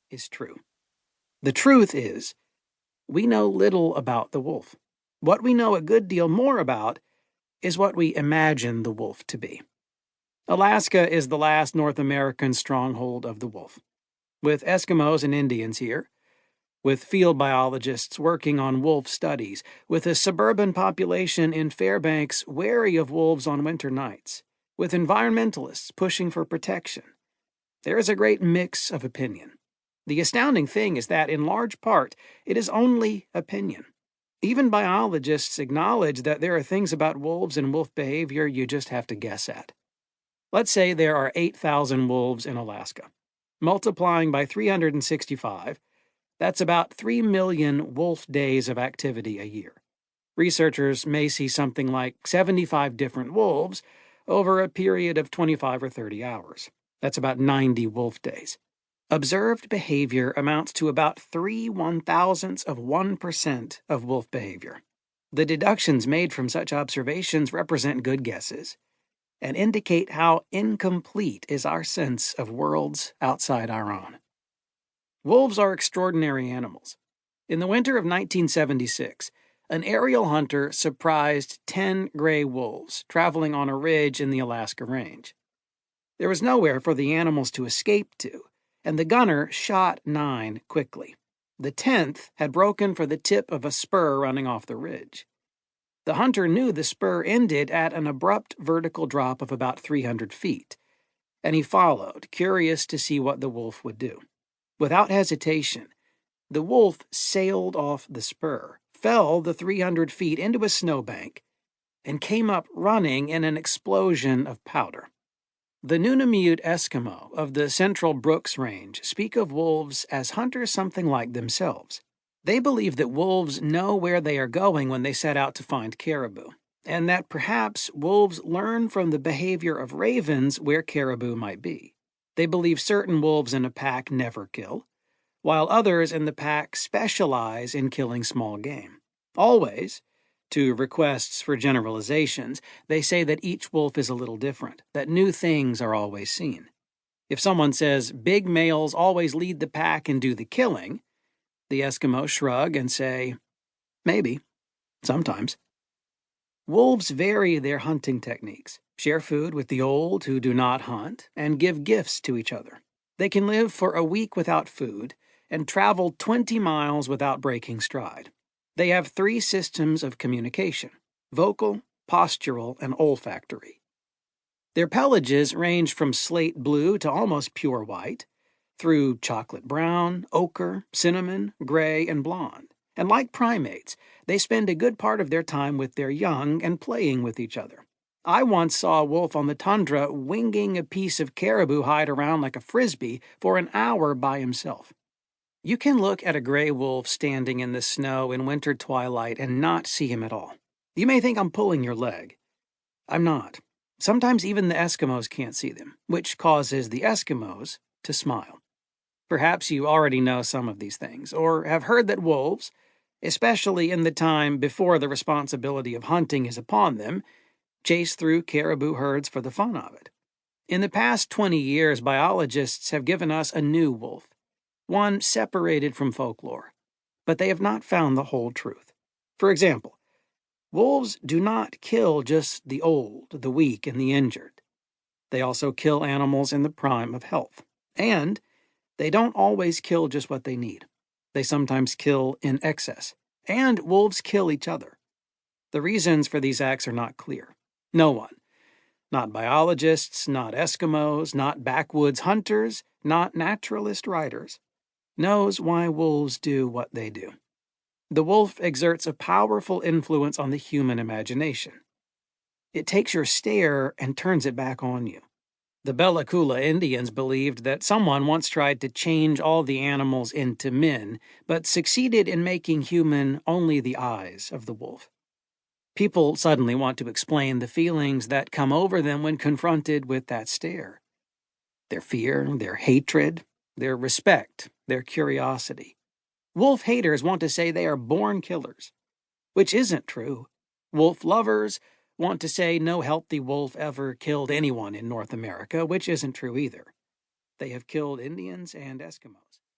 is true. The truth is, we know little about the wolf. What we know a good deal more about is what we imagine the wolf to be. Alaska is the last North American stronghold of the wolf. With Eskimos and Indians here, with field biologists working on wolf studies, with a suburban population in Fairbanks wary of wolves on winter nights, with environmentalists pushing for protection, there is a great mix of opinion. The astounding thing is that, in large part, it is only opinion. Even biologists acknowledge that there are things about wolves and wolf behavior you just have to guess at. Let's say there are 8,000 wolves in Alaska. Multiplying by 365, that's about 3 million wolf days of activity a year. Researchers may see something like 75 different wolves over a period of 25 or 30 hours. That's about 90 wolf days. Observed behavior amounts to about 0.003% of wolf behavior. The deductions made from such observations represent good guesses and indicate how incomplete is our sense of worlds outside our own. Wolves are extraordinary animals. In the winter of 1976, an aerial hunter surprised 10 gray wolves traveling on a ridge in the Alaska Range. There was nowhere for the animals to escape to, and the gunner shot 9 quickly. The 10th had broken for the tip of a spur running off the ridge. The hunter knew the spur ended at an abrupt vertical drop of about 300 feet, and he followed, curious to see what the wolf would do. Without hesitation, the wolf sailed off the spur, fell the 300 feet into a snowbank, and came up running in an explosion of powder. The Nunavut Eskimo of the Central Brooks Range speak of wolves as hunters something like themselves. They believe that wolves know where they are going when they set out to find caribou, and that perhaps wolves learn from the behavior of ravens where caribou might be. They believe certain wolves in a pack never kill, while others in the pack specialize in killing small game. Always, to requests for generalizations, they say that each wolf is a little different, that new things are always seen. If someone says big males always lead the pack and do the killing, the Eskimos shrug and say, maybe, sometimes. Wolves vary their hunting techniques, share food with the old who do not hunt, and give gifts to each other. They can live for a week without food and travel 20 miles without breaking stride. They have 3 systems of communication: vocal, postural, and olfactory. Their pelages range from slate blue to almost pure white, through chocolate brown, ochre, cinnamon, gray, and blonde. And like primates, they spend a good part of their time with their young and playing with each other. I once saw a wolf on the tundra winging a piece of caribou hide around like a frisbee for an hour by himself. You can look at a gray wolf standing in the snow in winter twilight and not see him at all. You may think I'm pulling your leg. I'm not. Sometimes even the Eskimos can't see them, which causes the Eskimos to smile. Perhaps you already know some of these things, or have heard that wolves, especially in the time before the responsibility of hunting is upon them, chase through caribou herds for the fun of it. In the past 20 years, biologists have given us a new wolf, one separated from folklore, but they have not found the whole truth. For example, wolves do not kill just the old, the weak, and the injured. They also kill animals in the prime of health. And they don't always kill just what they need. They sometimes kill in excess. And wolves kill each other. The reasons for these acts are not clear. No one, not biologists, not Eskimos, not backwoods hunters, not naturalist writers, knows why wolves do what they do. The wolf exerts a powerful influence on the human imagination. It takes your stare and turns it back on you. The Bella Coola Indians believed that someone once tried to change all the animals into men, but succeeded in making human only the eyes of the wolf. People suddenly want to explain the feelings that come over them when confronted with that stare. Their fear, their hatred, their respect, their curiosity. Wolf haters want to say they are born killers, which isn't true. Wolf lovers want to say no healthy wolf ever killed anyone in North America, which isn't true either. They have killed Indians and Eskimos.